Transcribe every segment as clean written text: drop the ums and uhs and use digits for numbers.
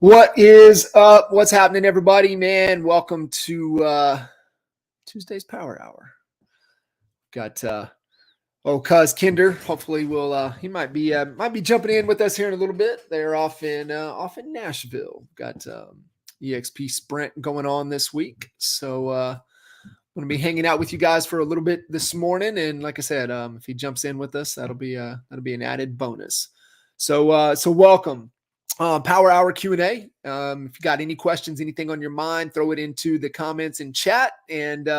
What is up? What's happening, everybody? Man, welcome to Tuesday's Power Hour. Got cuz Kinder. Hopefully, he might be jumping in with us here in a little bit. They're off in Nashville. Got EXP Sprint going on this week, so I'm gonna be hanging out with you guys for a little bit this morning. And like I said, if he jumps in with us, that'll be an added bonus. So welcome. Power Hour Q&A. If you got any questions, anything on your mind, throw it into the comments in chat, and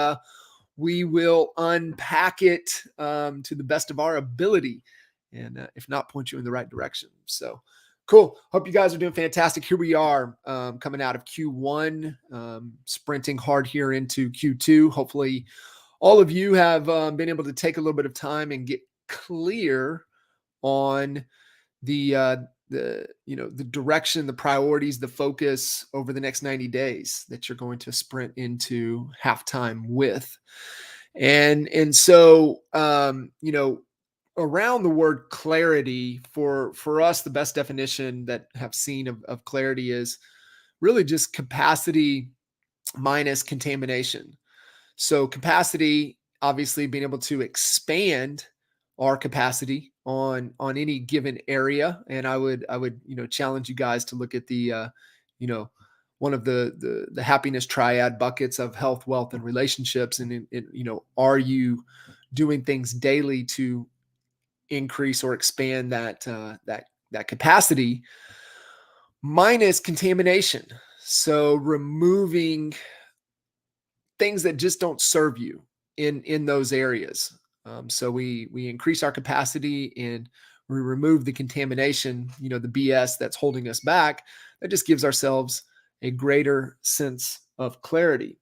we will unpack it to the best of our ability, and if not, point you in the right direction. So cool. Hope you guys are doing fantastic. Here we are coming out of Q1, sprinting hard here into Q2. Hopefully all of you have been able to take a little bit of time and get clear on the direction, the priorities, the focus over the next 90 days that you're going to sprint into halftime with. And so, around the word clarity, for us, the best definition that I've seen of clarity is really just capacity minus contamination. So capacity, obviously being able to expand our capacity on any given area. And I would challenge you guys to look at the one of the happiness triad buckets of health, wealth, and relationships. And are you doing things daily to increase or expand that capacity minus contamination? So removing things that just don't serve you in those areas. So we increase our capacity and we remove the contamination, the BS that's holding us back. That just gives ourselves a greater sense of clarity.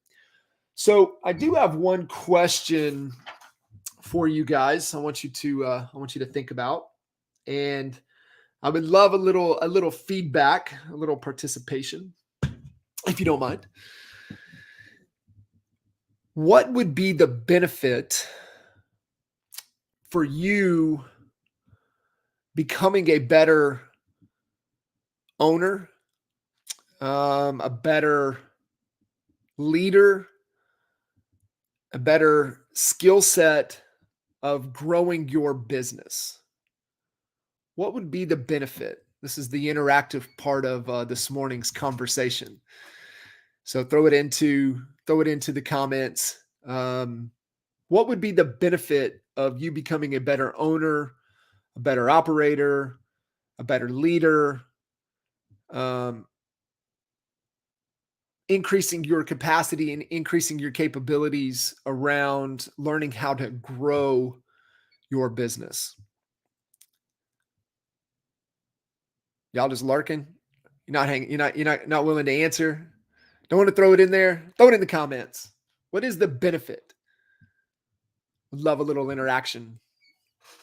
So I do have one question for you guys. I want you to think about, and I would love a little feedback, a little participation, if you don't mind. What would be the benefit for you becoming a better owner, a better leader, a better skill set of growing your business? What would be the benefit? This is the interactive part of this morning's conversation. So throw it into the comments. What would be the benefit of you becoming a better owner, a better operator, a better leader, increasing your capacity and increasing your capabilities around learning how to grow your business? Y'all just lurking? You're not willing to answer? Don't want to throw it in there? Throw it in the comments. What is the benefit? Would love a little interaction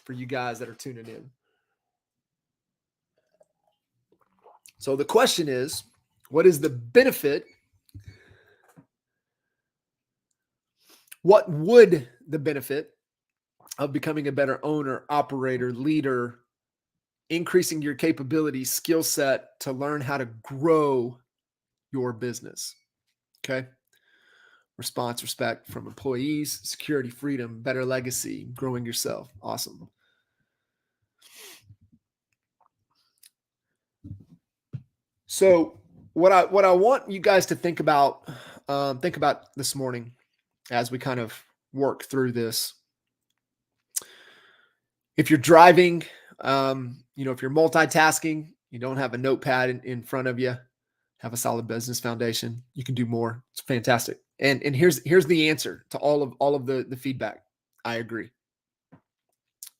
for you guys that are tuning in. So the question is, what is the benefit? What would the benefit of becoming a better owner, operator, leader, increasing your capabilities, skill set to learn how to grow your business? Okay. Response, respect from employees, security, freedom, better legacy, growing yourself. Awesome. So what I want you guys to think about this morning as we kind of work through this. If you're driving, if you're multitasking, you don't have a notepad in front of you, have a solid business foundation, you can do more. It's fantastic. And here's the answer to all of the feedback. I agree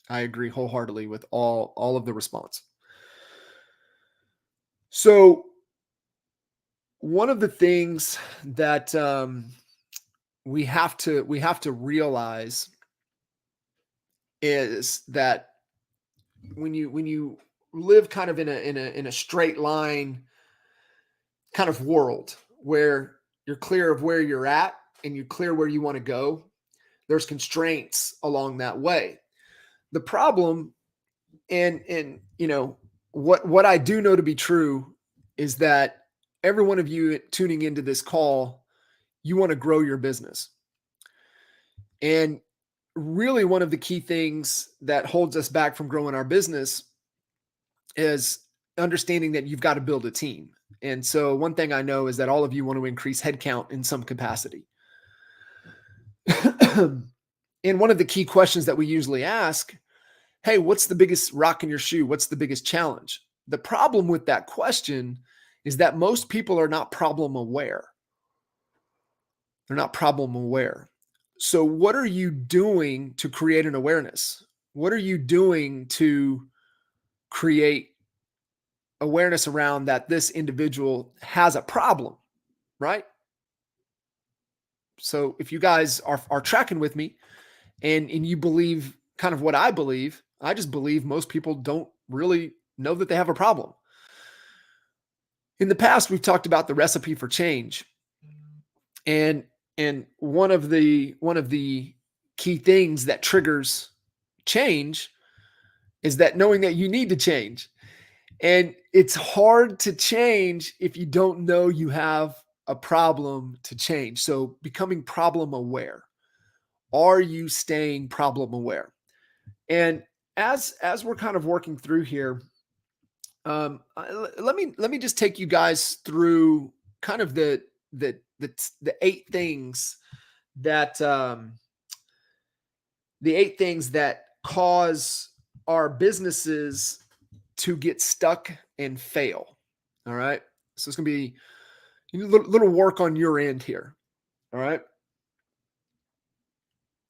wholeheartedly with all of the response. So one of the things that we have to realize is that when you live kind of in a straight line kind of world where you're clear of where you're at and you're clear where you want to go, there's constraints along that way. The problem, and what I do know to be true is that every one of you tuning into this call, you want to grow your business. And really one of the key things that holds us back from growing our business is understanding that you've got to build a team. And so one thing I know is that all of you want to increase headcount in some capacity. And one of the key questions that we usually ask, hey, what's the biggest rock in your shoe? What's the biggest challenge? The problem with that question is that most people are not problem aware. They're not problem aware. So what are you doing to create an awareness? What are you doing to create awareness around that this individual has a problem, right? So if you guys are tracking with me and you believe kind of what I believe, I just believe most people don't really know that they have a problem. In the past, we've talked about the recipe for change. And one of the key things that triggers change is that knowing that you need to change. And it's hard to change if you don't know you have a problem to change. So becoming problem aware. Are you staying problem aware? And as we're kind of working through here, let me just take you guys through kind of the 8 things that cause our businesses to get stuck and fail. All right. So it's going to be a little work on your end here. All right.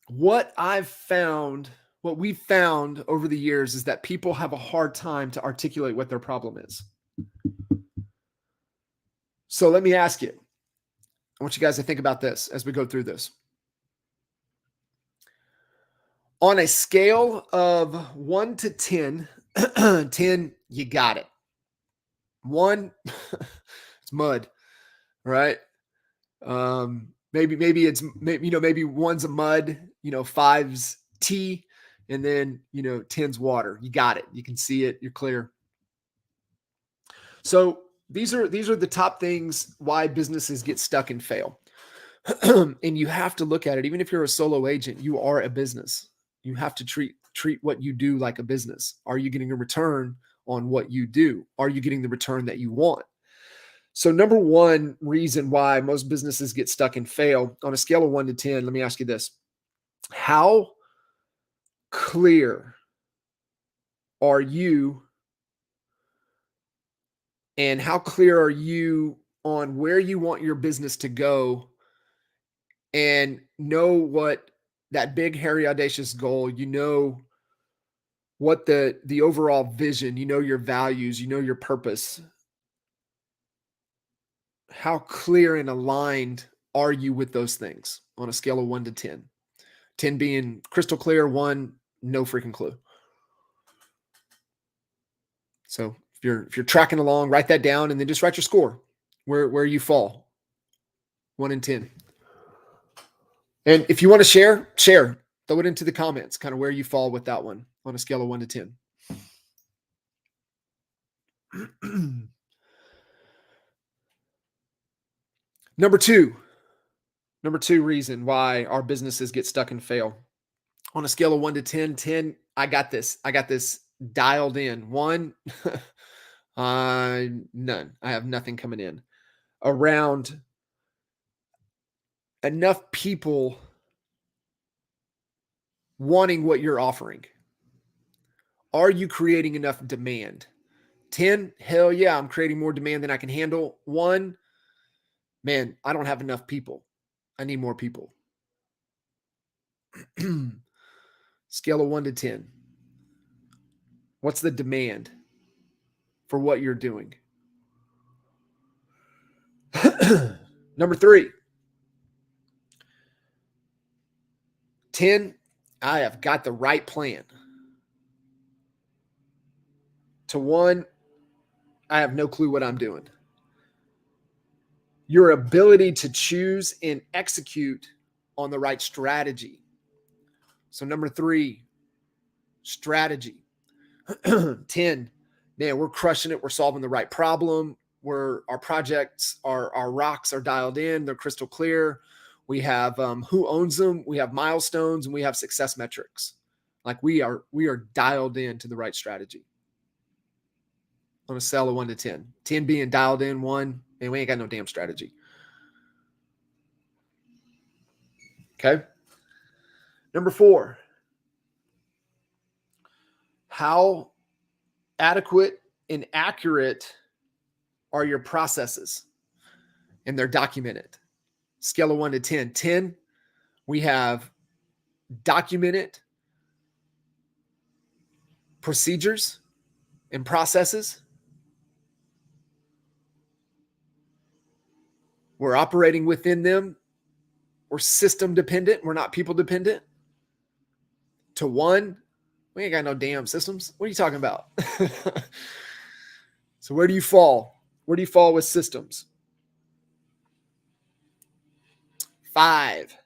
What we've found over the years is that people have a hard time to articulate what their problem is. So let me ask you, I want you guys to think about this as we go through this. On a scale of 1 to 10, 10, you got it. 1, it's mud, right? Maybe 1's a mud, 5's tea, and then 10's water. You got it. You can see it. You're clear. So these are the top things why businesses get stuck and fail. And you have to look at it. Even if you're a solo agent, you are a business. You have to treat what you do like a business. Are you getting a return on what you do? Are you getting the return that you want? So number one reason why most businesses get stuck and fail on a scale of 1 to 10, let me ask you this. How clear are you and how clear are you on where you want your business to go and know what that big, hairy, audacious goal, what the overall vision, your values, your purpose. How clear and aligned are you with those things on a scale of 1 to 10? 10 being crystal clear, 1, no freaking clue. So if you're tracking along, write that down and then just write your score where you fall. 1 and 10. And if you want to share, throw it into the comments, kind of where you fall with that one on a scale of 1 to 10. Number two reason why our businesses get stuck and fail on a scale of 1 to 10, I got this dialed in. 1, none. I have nothing coming in. Around enough people wanting what you're offering. Are you creating enough demand? 10, hell yeah, I'm creating more demand than I can handle. 1, man, I don't have enough people. I need more people. Scale of 1 to 10. What's the demand for what you're doing? Number 3. 10, I have got the right plan. To 1, I have no clue what I'm doing. Your ability to choose and execute on the right strategy. So number 3, strategy. 10, man, we're crushing it. We're solving the right problem. our projects, our rocks are dialed in. They're crystal clear. We have who owns them. We have milestones, and we have success metrics. Like we are dialed in to the right strategy. On a scale of 1 to 10, 10 being dialed in, 1, and we ain't got no damn strategy. Okay. Number 4, how adequate and accurate are your processes? And they're documented. Scale of 1 to 10. 10, we have documented procedures and processes. We're operating within them. We're system dependent. We're not people dependent. To 1, we ain't got no damn systems. What are you talking about? So where do you fall? Where do you fall with systems? 5,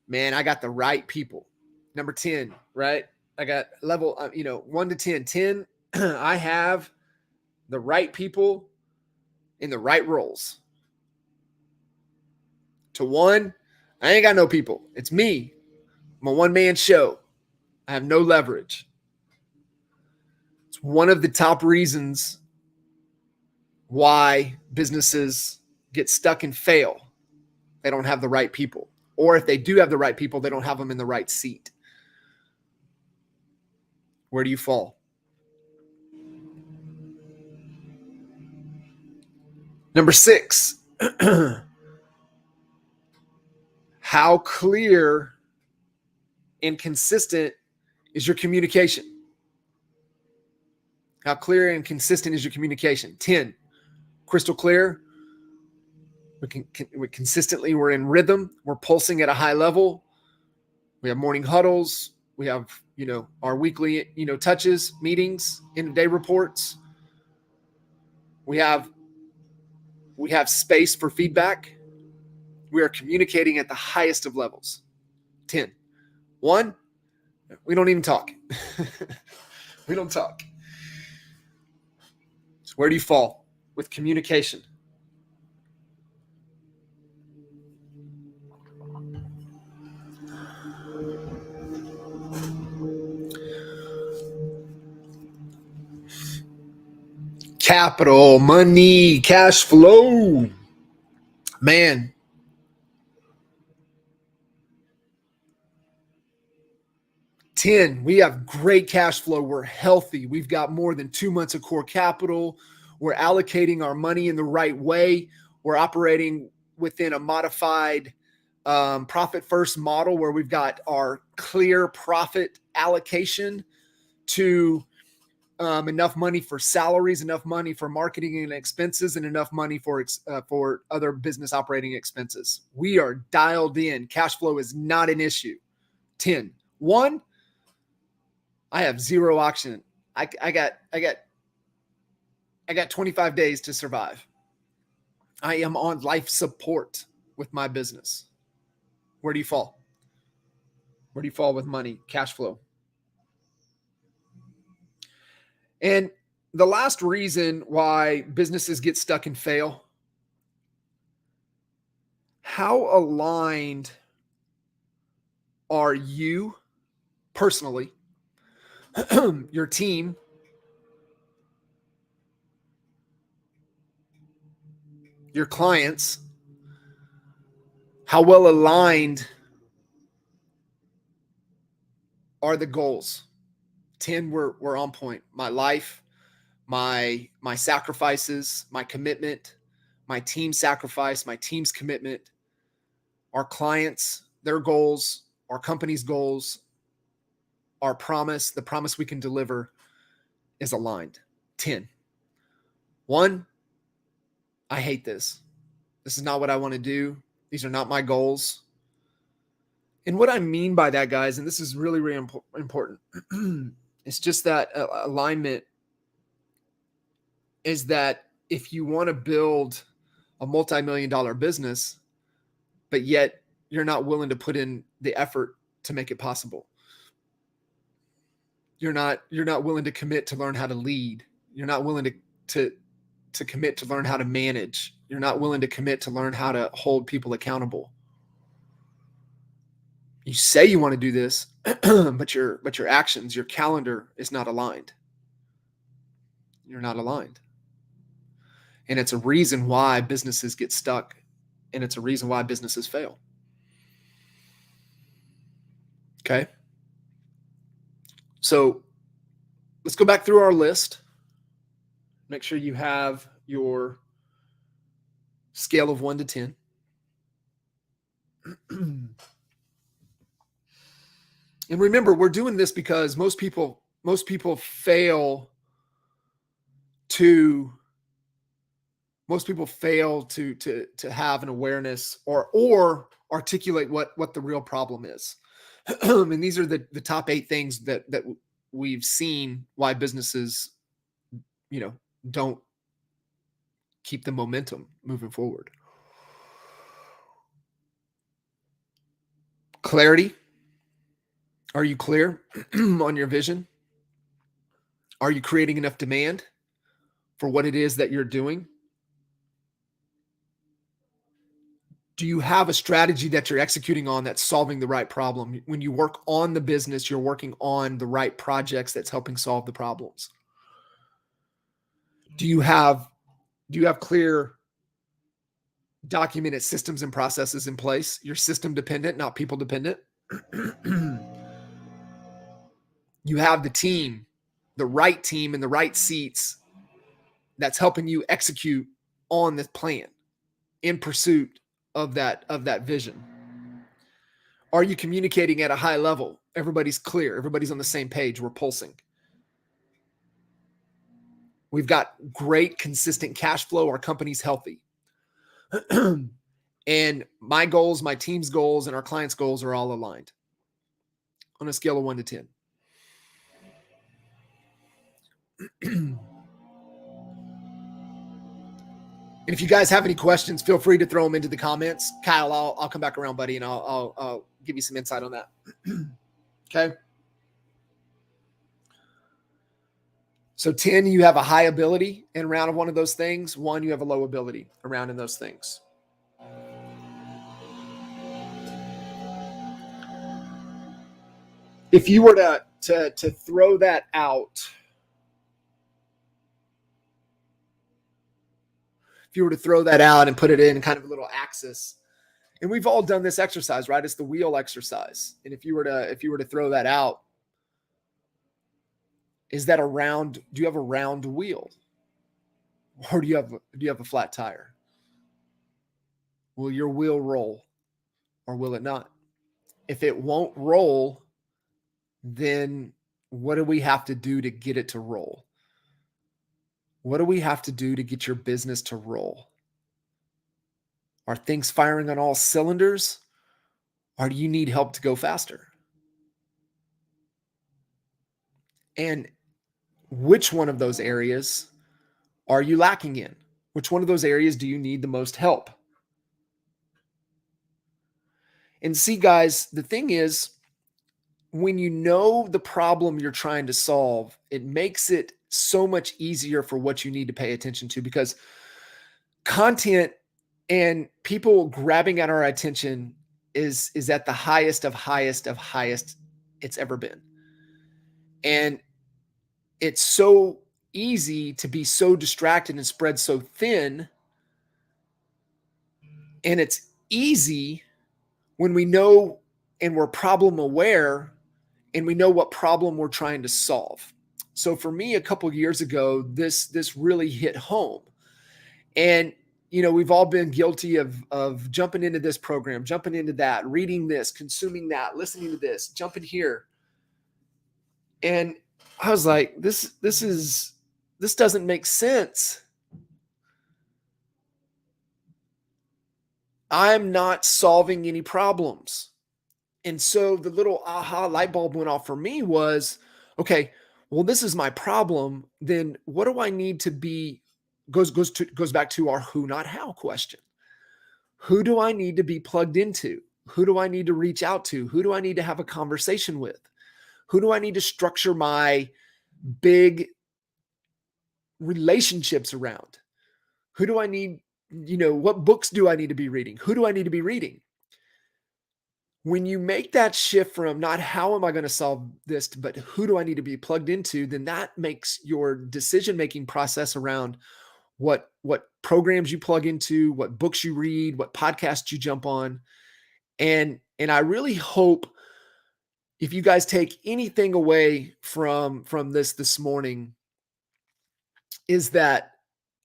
man, I got the right people. Number 10, right? I got level, 1 to 10. 10, I have the right people in the right roles. To 1, I ain't got no people. It's me. I'm a one-man show. I have no leverage. It's one of the top reasons why businesses get stuck and fail. They don't have the right people. Or if they do have the right people, they don't have them in the right seat. Where do you fall? Number 6, how clear and consistent is your communication? How clear and consistent is your communication? 10, crystal clear. We consistently, we're in rhythm. We're pulsing at a high level. We have morning huddles. We have, our weekly, touches, meetings, end of day reports. We have space for feedback. We are communicating at the highest of levels. 10. 1, we don't even talk. We don't talk. So where do you fall with communication? Capital, money, cash flow. Man. Ten, we have great cash flow. We're healthy. We've got more than 2 months of core capital. We're allocating our money in the right way. We're operating within a modified profit first model where we've got our clear profit allocation to enough money for salaries, enough money for marketing and expenses, and enough money for other business operating expenses. We are dialed in. Cash flow is not an issue. 10. 1, I have zero oxygen. I got 25 days to survive. I am on life support with my business. Where do you fall? Where do you fall with money, cash flow? And the last reason why businesses get stuck and fail, how aligned are you personally, your team, your clients? How well aligned are the goals? 10, we're on point. My life, my sacrifices, my commitment, my team sacrifice, my team's commitment, our clients, their goals, our company's goals, our promise, the promise we can deliver is aligned. 10. 1, I hate this. This is not what I want to do. These are not my goals. And what I mean by that, guys, and this is really, really important, it's just that alignment is that if you want to build a multi-million-dollar business, but yet you're not willing to put in the effort to make it possible. You're not willing to commit to learn how to lead. You're not willing to commit to learn how to manage. You're not willing to commit to learn how to hold people accountable. You say you want to do this, but your actions, your calendar is not aligned. You're not aligned. And it's a reason why businesses get stuck, and it's a reason why businesses fail. Okay? So let's go back through our list. Make sure you have your scale of 1 to 10. And remember, we're doing this because most people fail to have an awareness or articulate what the real problem is. And these are the top 8 things that we've seen why businesses, don't keep the momentum moving forward. Clarity. Are you clear on your vision? Are you creating enough demand for what it is that you're doing? Do you have a strategy that you're executing on that's solving the right problem? When you work on the business, you're working on the right projects that's helping solve the problems. Do you have clear documented systems and processes in place? You're system dependent, not people dependent. You have the team, the right team in the right seats that's helping you execute on this plan in pursuit of that vision. Are you communicating at a high level? Everybody's clear. Everybody's on the same page. We're pulsing. We've got great, consistent cash flow. Our company's healthy. And my goals, my team's goals, and our clients' goals are all aligned on a scale of 1 to 10. And if you guys have any questions, feel free to throw them into the comments. Kyle, I'll come back around, buddy, and I'll give you some insight on that. Okay. So 10, you have a high ability in around of one of those things. 1, you have a low ability around in those things. If you were to throw that out, and put it in kind of a little axis, and we've all done this exercise, right? It's the wheel exercise. And if you were to throw that out, is that a round? Do you have a round wheel, or do you have a flat tire? Will your wheel roll, or will it not? If it won't roll, then what do we have to do to get it to roll? What do we have to do to get your business to roll? Are things firing on all cylinders, or do you need help to go faster? And which one of those areas are you lacking in? Which one of those areas do you need the most help? And see, guys, the thing is, when you know the problem you're trying to solve, it makes it so much easier for what you need to pay attention to, because content and people grabbing at our attention is at the highest of highest it's ever been. And it's so easy to be so distracted and spread so thin. And it's easy when we know and we're problem aware and we know what problem we're trying to solve. So for me, a couple of years ago, this really hit home. And we've all been guilty of jumping into this program, jumping into that, reading this, consuming that, listening to this, jumping here. And I was like, this doesn't make sense. I'm not solving any problems. And so the little aha light bulb went off for me was, okay, well, this is my problem. Then what do I need to be? Goes back to our who, not how question. Who do I need to be plugged into? Who do I need to reach out to? Who do I need to have a conversation with? Who do I need to structure my big relationships around? Who do I need? What books do I need to be reading? Who do I need to be reading? When you make that shift from not how am I going to solve this, but who do I need to be plugged into, then that makes your decision-making process around what programs you plug into, what books you read, what podcasts you jump on. And I really hope, if you guys take anything away from this morning, is that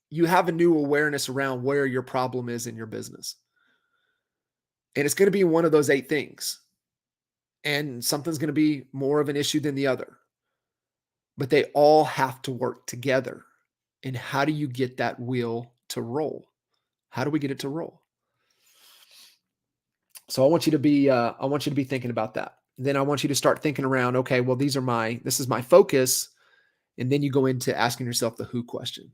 you have a new awareness around where your problem is in your business. And it's going to be one of those 8 things. And something's going to be more of an issue than the other. But they all have to work together. And how do you get that wheel to roll? How do we get it to roll? So I want you to be thinking about that. Then I want you to start thinking around, okay, well, this is my focus. And then you go into asking yourself the who question.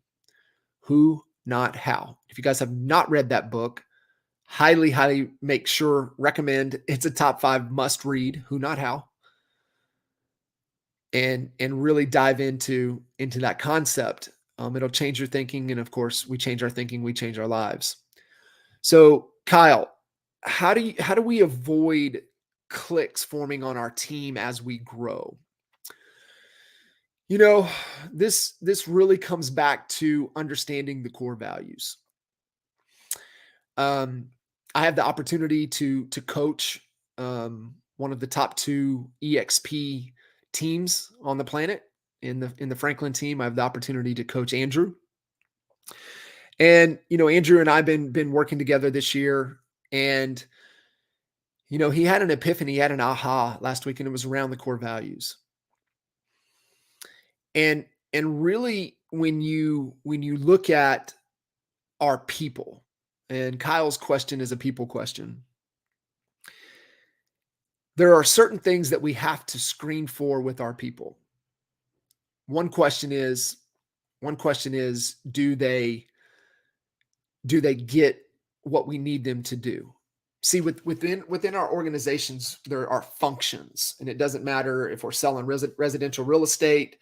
Who, not how. If you guys have not read that book, highly recommend. It's a top 5 must read, Who, Not How. And really dive into that concept. It'll change your thinking. And of course, we change our thinking, we change our lives. So Kyle, how do we avoid cliques forming on our team as we grow? This really comes back to understanding the core values. I have the opportunity to coach one of the top 2 EXP teams on the planet. In the Franklin team, I have the opportunity to coach Andrew. And Andrew and I've been working together this year, and he had an epiphany, he had an aha last week, and it was around the core values. And really, when you look at our people, and Kyle's question is a people question, there are certain things that we have to screen for with our people. One question is, do they get what we need them to do? See, within our organizations, there are functions, and it doesn't matter if we're selling residential real estate,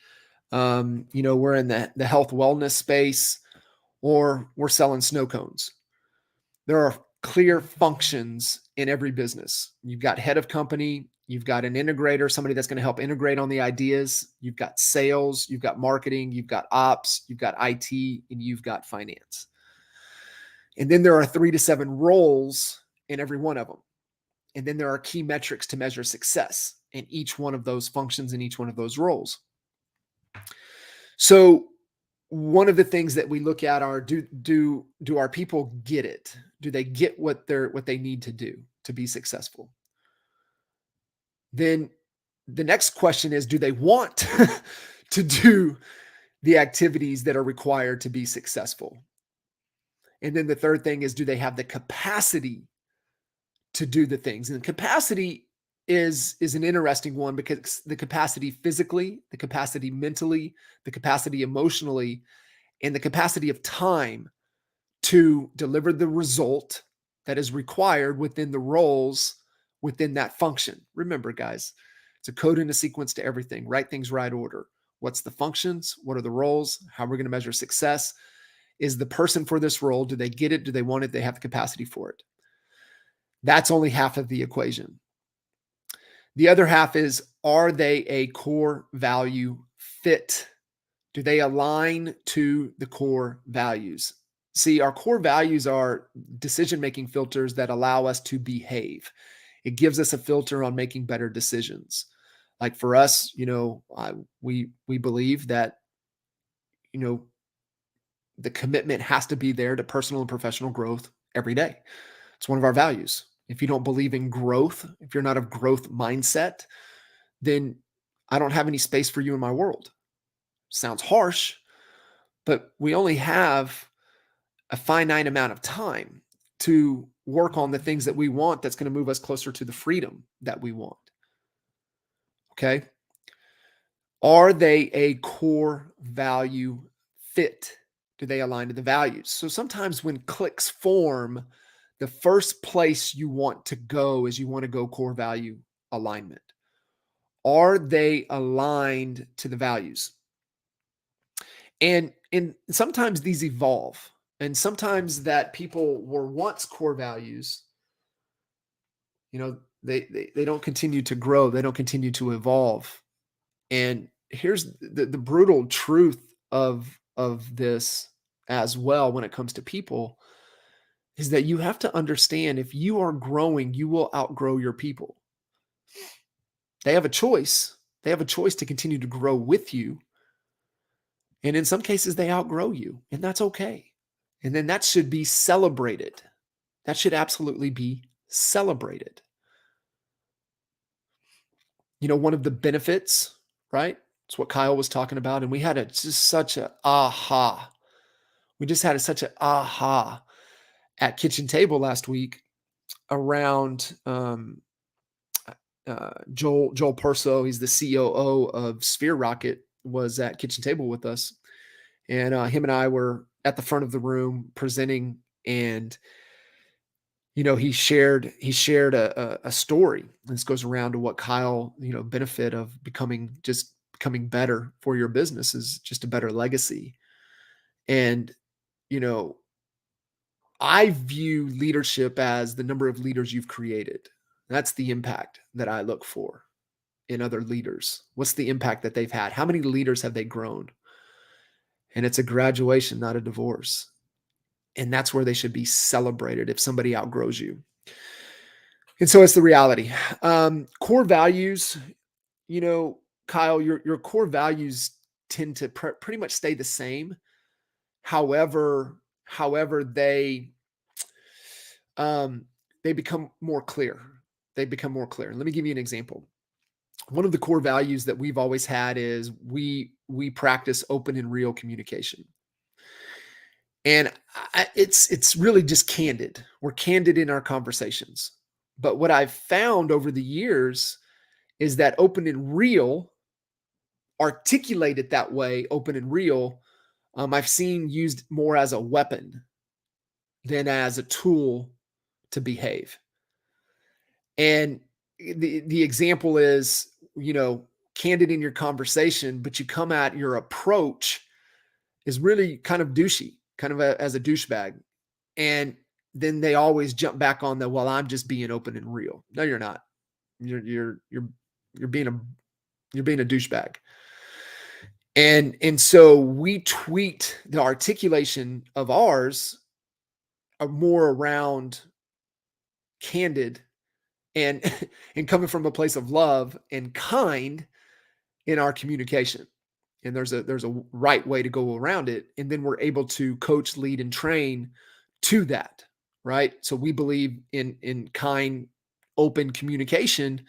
we're in the health wellness space, or we're selling snow cones. There are clear functions in every business. You've got head of company, you've got an integrator, somebody that's going to help integrate on the ideas. You've got sales, you've got marketing, you've got ops, you've got IT, and you've got finance. And then there are 3 to 7 roles in every one of them. And then there are key metrics to measure success in each one of those functions, in each one of those roles. So one of the things that we look at are, do our people get it? Do they get what they need to do to be successful? Then the next question is, do they want to do the activities that are required to be successful? And then the third thing is, do they have the capacity to do the things? And the capacity is an interesting one, because the capacity physically, the capacity mentally, the capacity emotionally, and the capacity of time to deliver the result that is required within the roles within that function. Remember, guys, it's a code and a sequence to everything. Right things, right order. What's the functions? What are the roles? How are we going to measure success? Is the person for this role, do they get it? Do they want it? They have the capacity for it. That's only half of the equation. The other half is, are they a core value fit? Do they align to the core values? See, our core values are decision-making filters that allow us to behave. It gives us a filter on making better decisions. Like for us, we believe that, the commitment has to be there to personal and professional growth every day. It's one of our values. If you don't believe in growth, if you're not of growth mindset, then I don't have any space for you in my world. Sounds harsh, but we only have a finite amount of time to work on the things that we want that's going to move us closer to the freedom that we want. Okay? Are they a core value fit? Do they align to the values? So sometimes when cliques form, the first place you want to go is you want to go core value alignment. Are they aligned to the values? And And sometimes these evolve, and sometimes that people were once core values, they don't continue to grow, they don't continue to evolve. And here's the brutal truth of this as well when it comes to people is that you have to understand, if you are growing, you will outgrow your people. They have a choice. They have a choice to continue to grow with you. And in some cases, they outgrow you, and that's okay. And then that should be celebrated. That should absolutely be celebrated. One of the benefits, right? It's what Kyle was talking about. And we had just such a aha. We just had such an aha at kitchen table last week around Joel Perso. He's the COO of Sphere Rocket, was at kitchen table with us. And him and I were at the front of the room presenting, and he shared a story. This goes around to what Kyle, benefit of becoming better for your business is just a better legacy. And I view leadership as the number of leaders you've created. That's the impact that I look for in other leaders. What's the impact that they've had? How many leaders have they grown? And it's a graduation, not a divorce. And that's where they should be celebrated if somebody outgrows you. And so it's the reality. Core values, Kyle, your core values tend to pretty much stay the same. However, they become more clear. They become more clear. Let me give you an example. One of the core values that we've always had is we practice open and real communication. And it's really just candid. We're candid in our conversations. But what I've found over the years is that open and real, articulated that way, open and real, I've seen used more as a weapon than as a tool to behave. And the example is, candid in your conversation, but you come at your approach is really kind of douchey, kind of as a douchebag. And then they always jump back on well, I'm just being open and real. No, you're not. You're being a douchebag. And so we tweaked the articulation of ours more around candid and coming from a place of love and kind in our communication. And there's a right way to go around it. And then we're able to coach, lead, and train to that, right? So we believe in kind, open communication,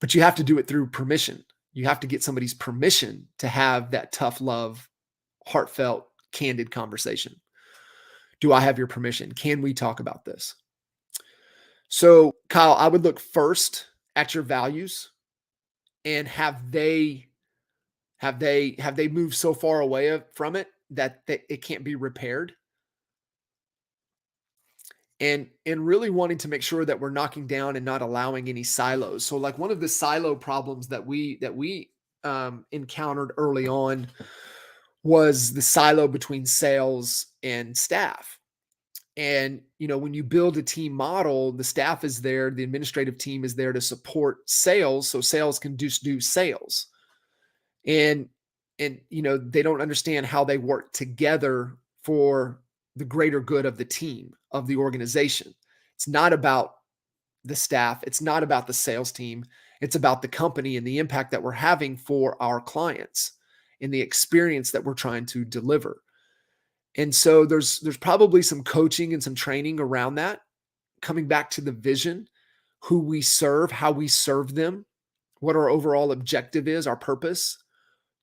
but you have to do it through permission. You have to get somebody's permission to have that tough love, heartfelt, candid conversation. Do I have your permission? Can we talk about this? So, Kyle, I would look first at your values and have they moved so far away from it that it can't be repaired? And really wanting to make sure that we're knocking down and not allowing any silos. So like one of the silo problems that we encountered early on was the silo between sales and staff. And, when you build a team model, the staff is there, the administrative team is there to support sales, so sales can just do sales. And they don't understand how they work together for the greater good of the team, of the organization. It's not about the staff. It's not about the sales team. It's about the company and the impact that we're having for our clients and the experience that we're trying to deliver. And so there's probably some coaching and some training around that, coming back to the vision, who we serve, how we serve them, what our overall objective is, our purpose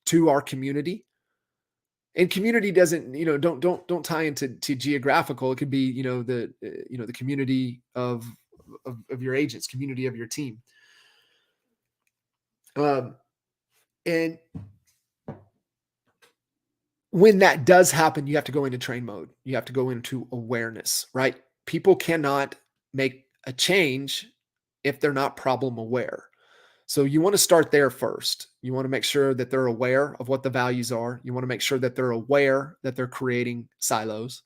to our community. And community doesn't, don't tie into geographical. It could be, the community of your agents, community of your team. And when that does happen, you have to go into train mode. You have to go into awareness, right? People cannot make a change if they're not problem aware. So you want to start there first. You want to make sure that they're aware of what the values are. You want to make sure that they're aware that they're creating silos.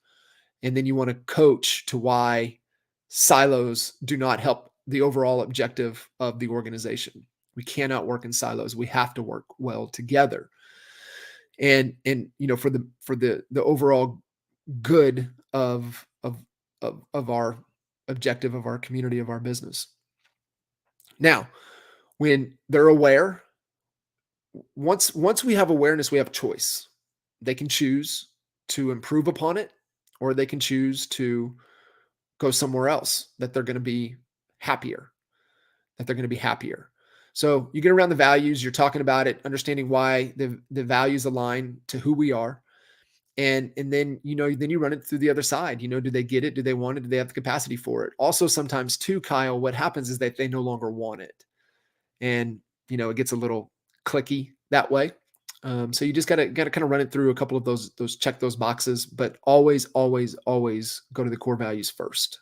And then you want to coach to why silos do not help the overall objective of the organization. We cannot work in silos. We have to work well together. And for the overall good of our objective, of our community, of our business. Now, when they're aware, once we have awareness, we have choice. They can choose to improve upon it, or they can choose to go somewhere else that they're going to be happier, So you get around the values, you're talking about it, understanding why the values align to who we are. And then, then you run it through the other side. Do they get it? Do they want it? Do they have the capacity for it? Also, sometimes too, Kyle, what happens is that they no longer want it. And, it gets a little clicky that way. So you just gotta kind of run it through a couple of those check those boxes, but always go to the core values first.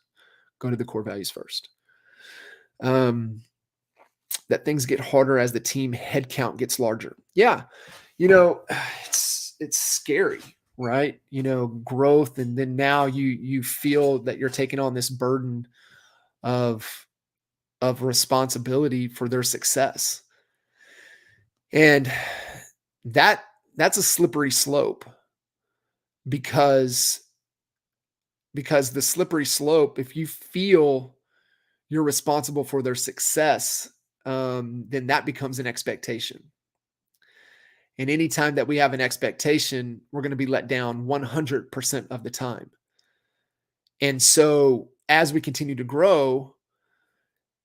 That things get harder as the team headcount gets larger. Yeah. It's scary, right? Growth. And then now you feel that you're taking on this burden of responsibility for their success. And that's a slippery slope, because the slippery slope, if you feel you're responsible for their success, then that becomes an expectation. And anytime that we have an expectation, we're going to be let down 100% of the time. And so as we continue to grow,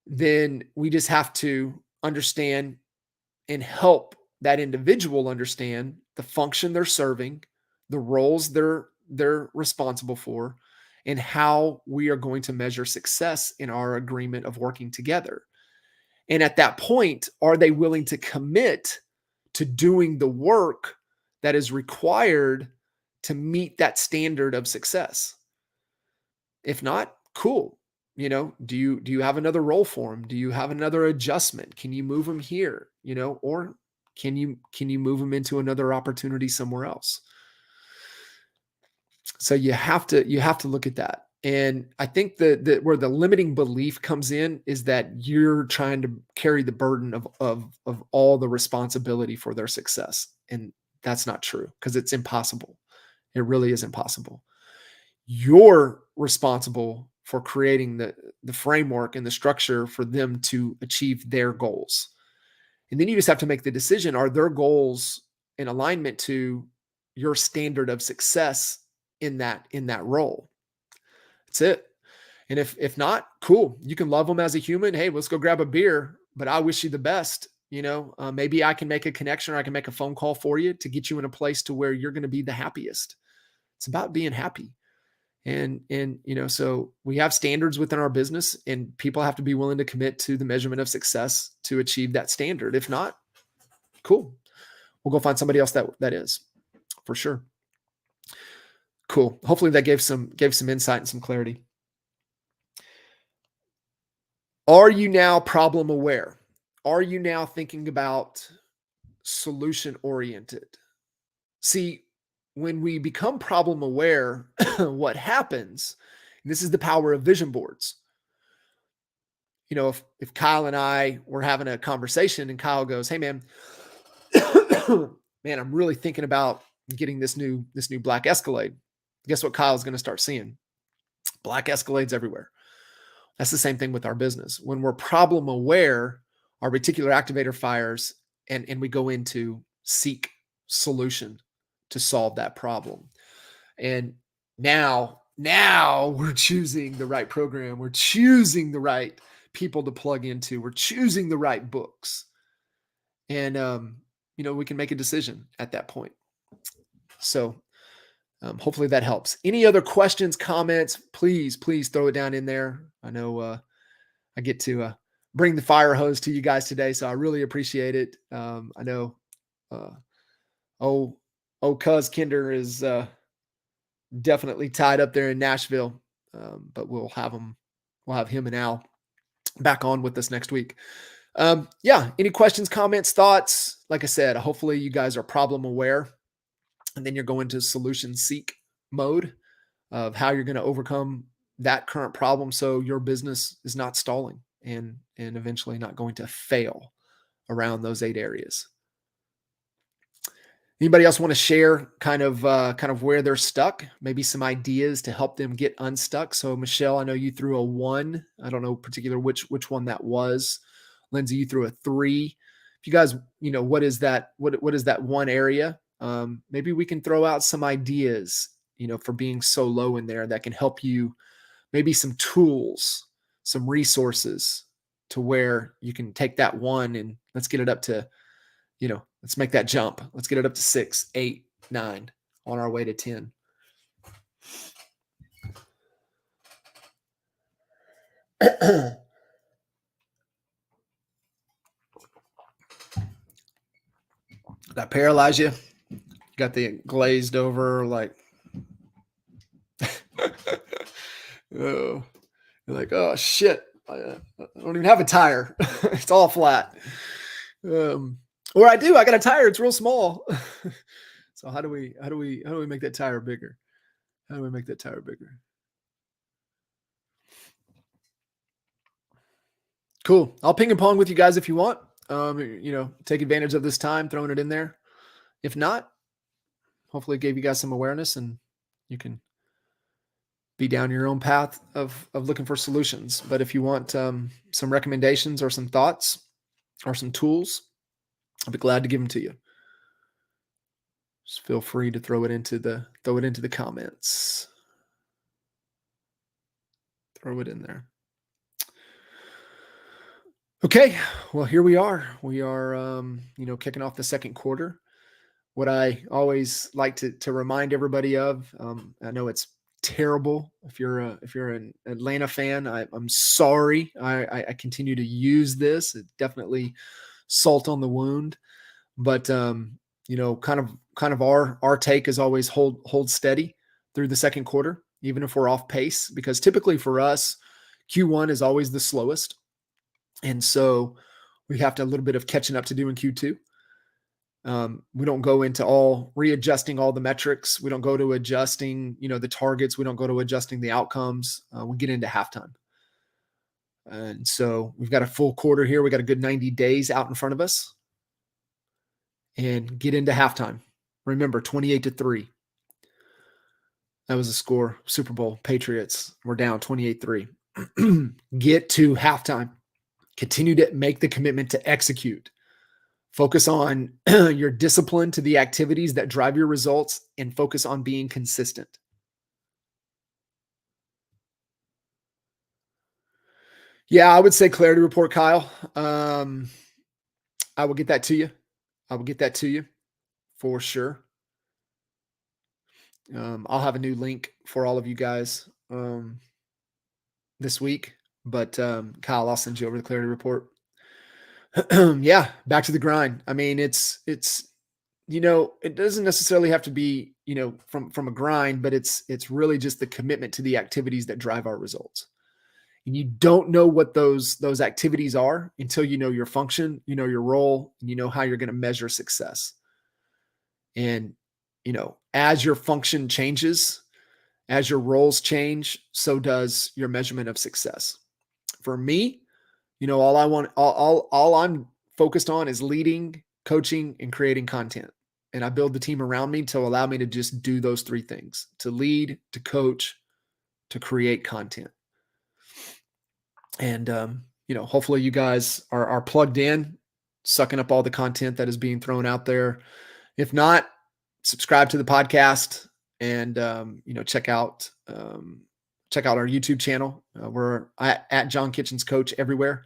then we just have to understand and help that individual understand the function they're serving, the roles they're responsible for, and how we are going to measure success in our agreement of working together. And at that point, are they willing to commit to doing the work that is required to meet that standard of success? If not, cool. Do you have another role for them? Do you have another adjustment? Can you move them here? Or can you move them into another opportunity somewhere else? So you have to look at that. And I think that where the limiting belief comes in is that you're trying to carry the burden of all the responsibility for their success. And that's not true, because it's impossible. It really is impossible. You're responsible for creating the framework and the structure for them to achieve their goals. And then you just have to make the decision, are their goals in alignment to your standard of success in that role? That's it. And if not, cool. You can love them as a human. Hey, let's go grab a beer, but I wish you the best. Maybe I can make a connection, or I can make a phone call for you to get you in a place to where you're going to be the happiest. It's about being happy. And so we have standards within our business, and people have to be willing to commit to the measurement of success to achieve that standard. If not, cool. We'll go find somebody else that is, for sure. Cool. Hopefully that gave some insight and some clarity. Are you now problem aware? Are you now thinking about solution oriented? See, when we become problem aware, what happens, and this is the power of vision boards. If Kyle and I were having a conversation and Kyle goes, "Hey man, man, I'm really thinking about getting this new black Escalade." Guess what Kyle's going to start seeing? Black Escalades everywhere. That's the same thing with our business. When we're problem aware, our reticular activator fires, and we go into seek solution to solve that problem. And now we're choosing the right program. We're choosing the right people to plug into. We're choosing the right books. And, we can make a decision at that point. So hopefully that helps. Any other questions, comments, please throw it down in there. I know I get to bring the fire hose to you guys today, so I really appreciate it. I know Cuz Kinder is definitely tied up there in Nashville, but we'll have him and Al back on with us next week. Yeah. Any questions, comments, thoughts? Like I said, hopefully you guys are problem aware, and then you're going to solution seek mode of how you're going to overcome that current problem so your business is not stalling and eventually not going to fail around those 8 areas. Anybody else want to share kind of where they're stuck? Maybe some ideas to help them get unstuck. So Michelle, I know you threw a 1. I don't know particular which one that was. Lindsay, you threw a 3. If you guys, what is that? What is that one area? Maybe we can throw out some ideas, for being so low in there that can help you. Maybe some tools, some resources to where you can take that 1 and let's get it up to, let's make that jump. Let's get it up to 6, 8, 9 on our way to 10. That paralyze you? Got the glazed over, like, oh, you're like, oh shit, I don't even have a tire. It's all flat. Or I do. I got a tire. It's real small. So how do we make that tire bigger? How do we make that tire bigger? Cool. I'll ping and pong with you guys if you want. Take advantage of this time, throwing it in there. If not, hopefully it gave you guys some awareness and you can be down your own path of looking for solutions. But if you want some recommendations or some thoughts or some tools, I'll be glad to give them to you. Just feel free to throw it into the comments. Throw it in there. Okay, well, here we are. We are, kicking off the second quarter. What I always like to remind everybody of, I know it's terrible if you're an Atlanta fan. I'm sorry. I continue to use this. It's definitely salt on the wound, but kind of our take is always hold steady through the second quarter, even if we're off pace, because typically for us, Q1 is always the slowest. And so we have to a little bit of catching up to do in Q2. We don't go into readjusting all the metrics. We don't go to adjusting, the targets. We don't go to adjusting the outcomes. We get into halftime. And so we've got a full quarter here. We got a good 90 days out in front of us and get into halftime. Remember, 28-3. That was the score. Super Bowl, Patriots were down 28-3. Get to halftime. Continue to make the commitment to execute. Focus on your discipline to the activities that drive your results and focus on being consistent. Yeah, I would say clarity report, Kyle. I will get that to you. I will get that to you for sure. I'll have a new link for all of you guys this week, but Kyle, I'll send you over the clarity report. Yeah, back to the grind. I mean, it's it doesn't necessarily have to be, from a grind, but it's really just the commitment to the activities that drive our results. And you don't know what those activities are until you know your function, your role, and you know how you're going to measure success. And, as your function changes, as your roles change, so does your measurement of success. For me, all I'm focused on is leading, coaching, and creating content. And I build the team around me to allow me to just do those 3 things: to lead, to coach, to create content. And, hopefully you guys are plugged in, sucking up all the content that is being thrown out there. If not, subscribe to the podcast and, check out our YouTube channel. We're at John Kitchens Coach everywhere.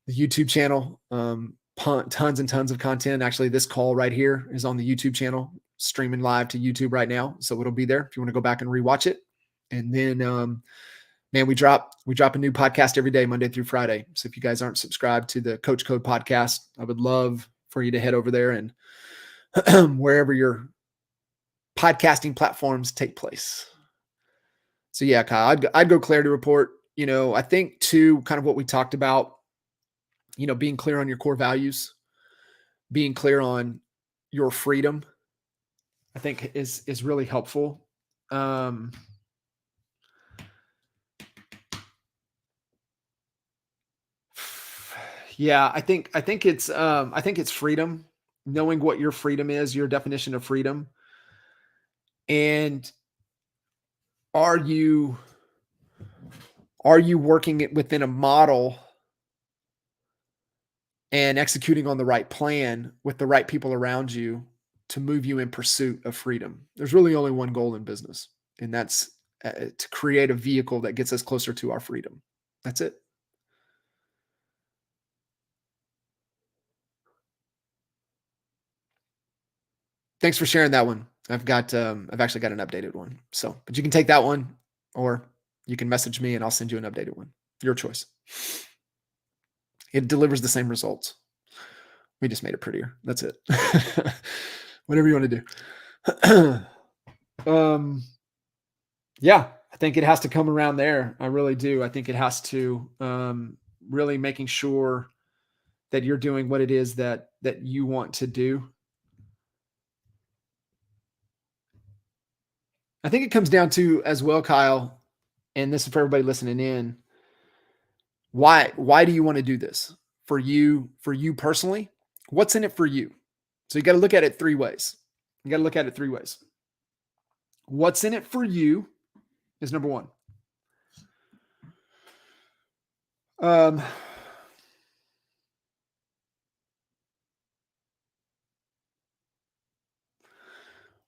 The YouTube channel, tons and tons of content. Actually, this call right here is on the YouTube channel, streaming live to YouTube right now. So it'll be there if you want to go back and rewatch it. And then, man, we drop a new podcast every day, Monday through Friday. So if you guys aren't subscribed to the Coach Code podcast, I would love for you to head over there and wherever your podcasting platforms take place. So yeah, Kyle, I'd go clarity report. I think too, kind of what we talked about being clear on your core values, being clear on your freedom, I think is really helpful. Yeah, I think it's freedom, knowing what your freedom is, your definition of freedom, and are you working it within a model and executing on the right plan with the right people around you to move you in pursuit of freedom? There's really only one goal in business, and that's to create a vehicle that gets us closer to our freedom. That's it. Thanks for sharing that one. I've actually got an updated one. So, but you can take that one, or you can message me and I'll send you an updated one. Your choice. It delivers the same results. We just made it prettier. That's it. Whatever you want to do. Yeah, I think it has to come around there. I really do. I think it has to really making sure that you're doing what it is that you want to do. I think it comes down to as well, Kyle, and this is for everybody listening in. Why do you want to do this? For you personally? What's in it for you? So you got to look at it three ways. What's in it for you is number one.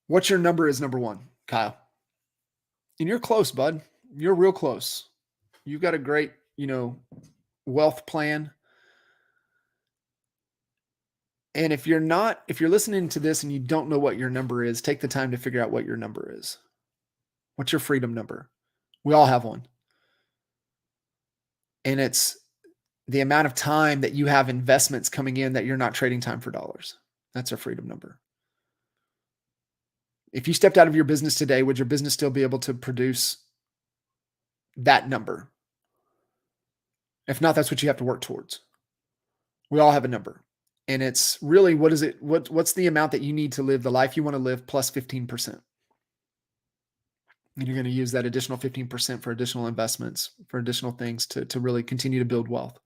What's your number is number one, Kyle. And you're close, bud. You're real close. You've got a great, wealth plan. And if you're listening to this and you don't know what your number is, take the time to figure out what your number is. What's your freedom number? We all have one. And it's the amount of time that you have investments coming in that you're not trading time for dollars. That's a freedom number. If you stepped out of your business today, would your business still be able to produce that number? If not, that's what you have to work towards. We all have a number. And it's really, what's the amount that you need to live the life you want to live plus 15%? And you're going to use that additional 15% for additional investments, for additional things to really continue to build wealth.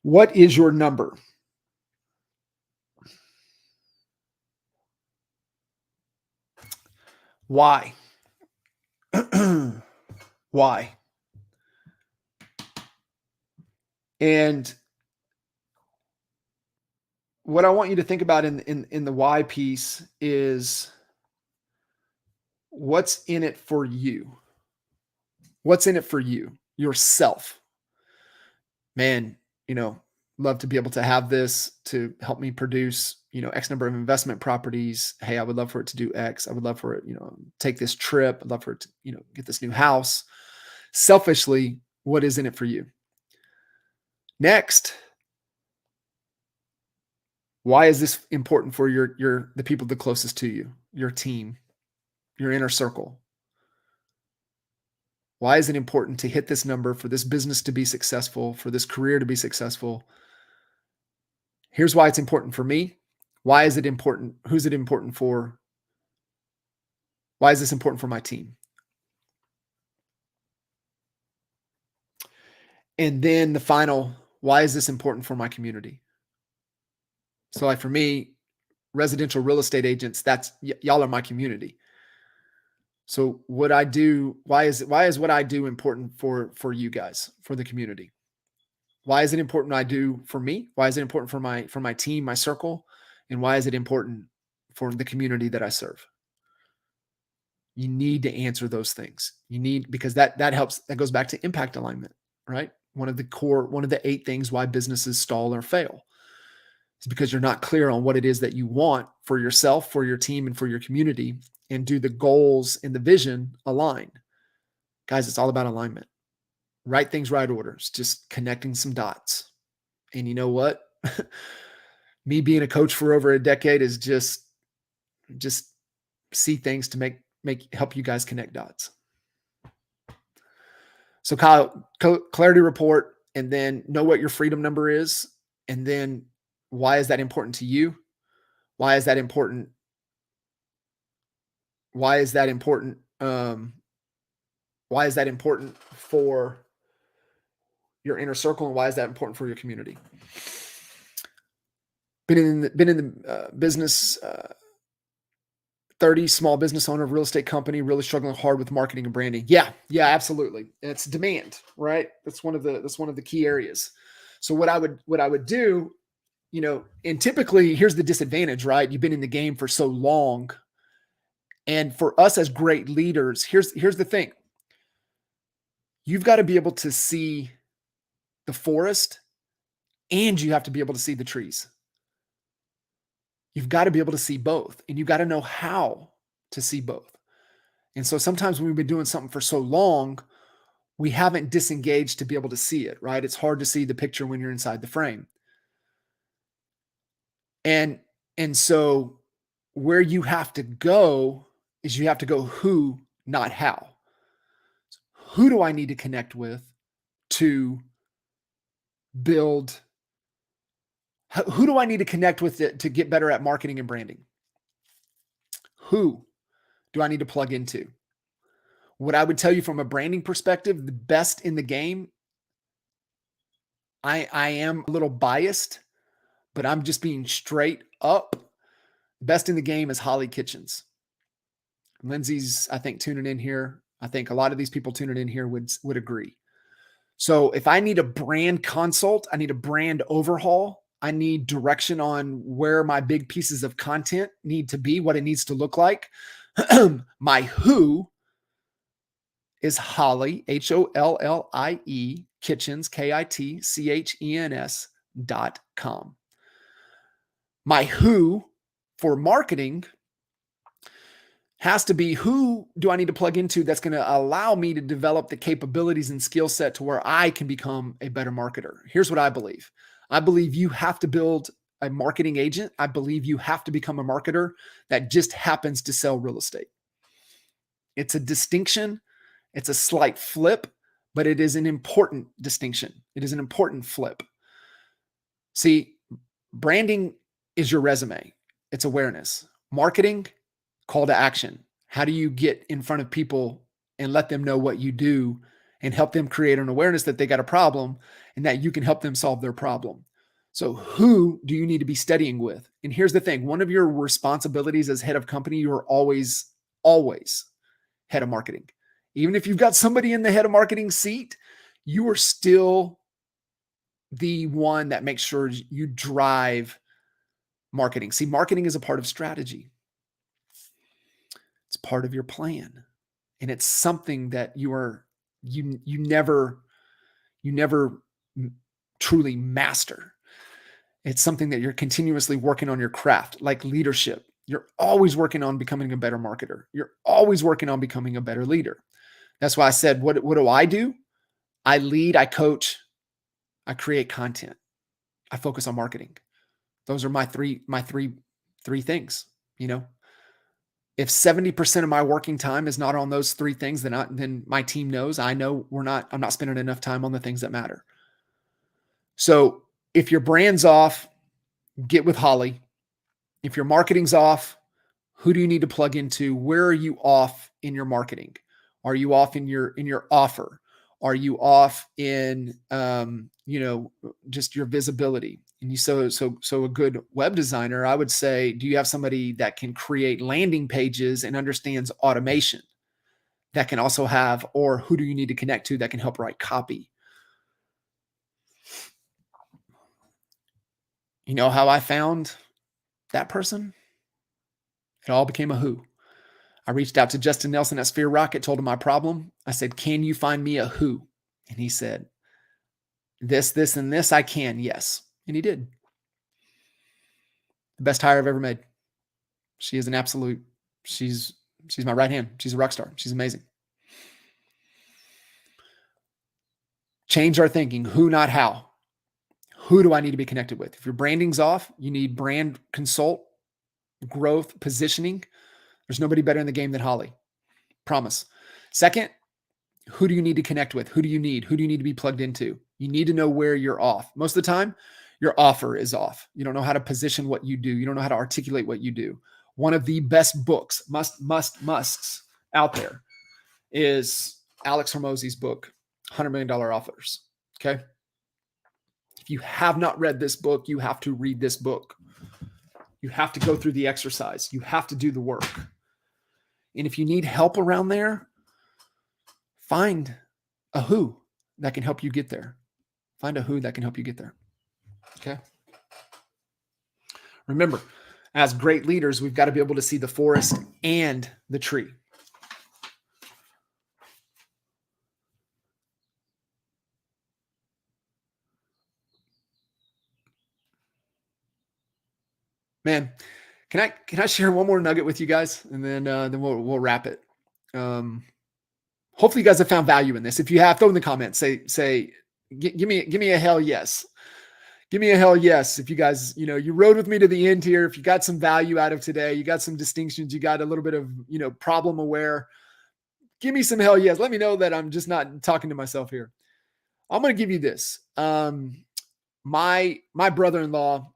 What is your number? Why? Why? And what I want you to think about in the why piece is what's in it for you? What's in it for you? Yourself. Man, love to be able to have this to help me produce, X number of investment properties. Hey, I would love for it to do X. I would love for it, take this trip. I'd love for it to, get this new house. Selfishly, what is in it for you? Next, why is this important for the people the closest to you, your team, your inner circle? Why is it important to hit this number, for this business to be successful, for this career to be successful? Here's why it's important for me. Why is it important? Who's it important for? Why is this important for my team? And then the final, why is this important for my community? So like for me, residential real estate agents, y'all are my community. So what I do, why is what I do important for you guys, for the community? Why is it important I do for me? Why is it important for my team, my circle? And why is it important for the community that I serve? You need to answer those things. Because that helps, that goes back to impact alignment, right? One of the 8 things why businesses stall or fail is because you're not clear on what it is that you want for yourself, for your team, and for your community. And do the goals and the vision align? Guys, it's all about alignment. Right things, right orders, just connecting some dots. And you know what? Me being a coach for over a decade is just see things to help you guys connect dots. So Kyle, clarity report, and then know what your freedom number is. And then why is that important to you? Why is that important? Why is that important? Why is that important for your inner circle? And why is that important for your community? Been in the business, 30, small business owner of real estate company, really struggling hard with marketing and branding. Yeah, absolutely. It's demand, right? That's one of the key areas. So what I would do, and typically here's the disadvantage, right? You've been in the game for so long. And for us as great leaders, here's the thing. You've got to be able to see the forest, and you have to be able to see the trees. You've got to be able to see both, and you've got to know how to see both. And so sometimes when we've been doing something for so long, we haven't disengaged to be able to see it, right? It's hard to see the picture when you're inside the frame. And so where you have to go is you have to go who, not how. Who do I need to connect with to build? Who do I need to connect with to get better at marketing and branding? Who do I need to plug into? What I would tell you from a branding perspective, the best in the game, I am a little biased, but I'm just being straight up. Best in the game is Holly Kitchens. Lindsay's, I think, tuning in here. I think a lot of these people tuning in here would agree. So if I need a brand consult, I need a brand overhaul, I need direction on where my big pieces of content need to be, what it needs to look like. My who is Holly, HOLLIE, Kitchens, KITCHENS.com. My who for marketing has to be, who do I need to plug into that's going to allow me to develop the capabilities and skill set to where I can become a better marketer. Here's what I believe. I believe you have to build a marketing agent. I believe you have to become a marketer that just happens to sell real estate. It's a distinction. It's a slight flip, but it is an important distinction. It is an important flip. See, branding is your resume. It's awareness. Marketing, call to action. How do you get in front of people and let them know what you do and help them create an awareness that they got a problem and that you can help them solve their problem? So who do you need to be studying with? And here's the thing. One of your responsibilities as head of company, you're always head of marketing. Even if you've got somebody in the head of marketing seat, you are still the one that makes sure you drive marketing. See, marketing is a part of strategy. It's part of your plan. And it's something that you never truly master. It's something that you're continuously working on your craft, like leadership. You're always working on becoming a better marketer. You're always working on becoming a better leader. That's why I said, what do? I lead, I coach, I create content. I focus on marketing. Those are my three things. If 70% of my working time is not on those three things, then my team knows, I know I'm not spending enough time on the things that matter. So if your brand's off, get with Holly. If your marketing's off, who do you need to plug into? Where are you off in your marketing? Are you off in your offer? Are you off in just your visibility? And so a good web designer, I would say, do you have somebody that can create landing pages and understands automation that can also have, or who do you need to connect to that can help write copy? You know how I found that person? It all became a who. I reached out to Justin Nelson at Sphere Rocket, told him my problem. I said, can you find me a who? And he said, this, and this I can, yes. And he did. The best hire I've ever made. She is an absolute, she's my right hand. She's a rock star. She's amazing. Change our thinking. Who, not how. Who do I need to be connected with? If your branding's off, you need brand consult, growth, positioning. There's nobody better in the game than Holly. Promise. Second, who do you need to connect with? Who do you need? Who do you need to be plugged into? You need to know where you're off. Most of the time, your offer is off. You don't know how to position what you do. You don't know how to articulate what you do. One of the best books, musts out there is Alex Hormozi's book, $100 Million Offers. Okay. If you have not read this book, you have to read this book. You have to go through the exercise. You have to do the work. And if you need help around there, find a who that can help you get there. Find a who that can help you get there. Okay. Remember, as great leaders, we've got to be able to see the forest and the tree. Man, can I share one more nugget with you guys, and then we'll wrap it. Hopefully you guys have found value in this. If you have, throw in the comments. Give me a hell yes. Give me a hell yes. If you guys, you rode with me to the end here. If you got some value out of today, you got some distinctions, you got a little bit of, problem aware. Give me some hell yes. Let me know that I'm just not talking to myself here. I'm going to give you this. My brother-in-law,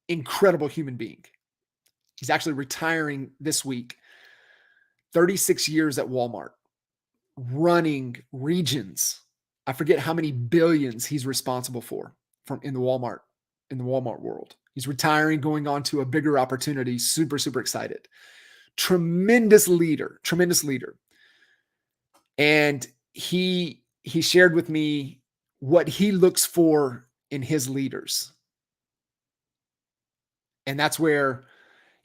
incredible human being. He's actually retiring this week. 36 years at Walmart, running regions. I forget how many billions he's responsible for in the Walmart world. He's retiring, going on to a bigger opportunity. Super, super excited. Tremendous leader. And he shared with me what he looks for in his leaders. And that's where,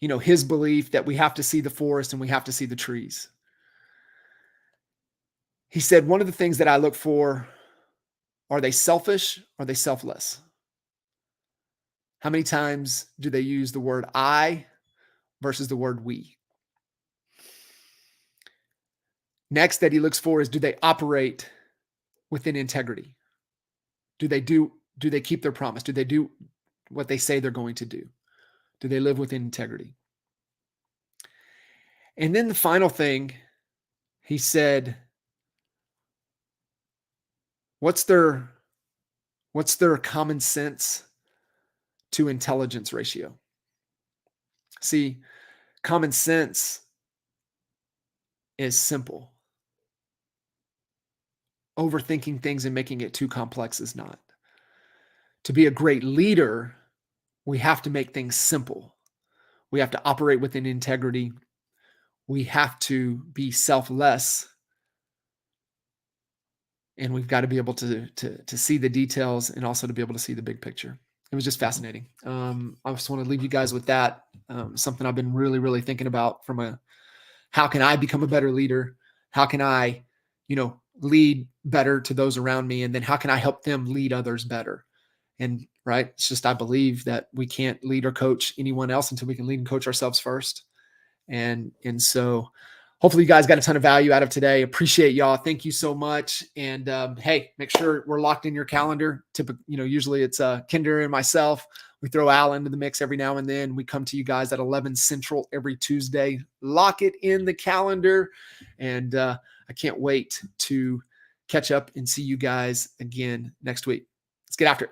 his belief that we have to see the forest and we have to see the trees. He said, one of the things that I look for, are they selfish? Are they selfless? How many times do they use the word I versus the word we? Next that he looks for is, do they operate within integrity? Do they keep their promise? Do they do what they say they're going to do? Do they live within integrity? And then the final thing, he said, what's their common sense to intelligence ratio? See, common sense is simple. Overthinking things and making it too complex is not. To be a great leader, we have to make things simple. We have to operate within integrity. We have to be selfless. And we've got to be able to see the details and also to be able to see the big picture. It was just fascinating. I just want to leave you guys with that. Something I've been really, really thinking about from how can I become a better leader? How can I, lead better to those around me? And then how can I help them lead others better? And right, it's just, I believe that we can't lead or coach anyone else until we can lead and coach ourselves first. And so hopefully you guys got a ton of value out of today. Appreciate y'all. Thank you so much. And hey, make sure we're locked in your calendar. Usually it's Kinder and myself. We throw Al into the mix every now and then. We come to you guys at 11 Central every Tuesday. Lock it in the calendar. And I can't wait to catch up and see you guys again next week. Let's get after it.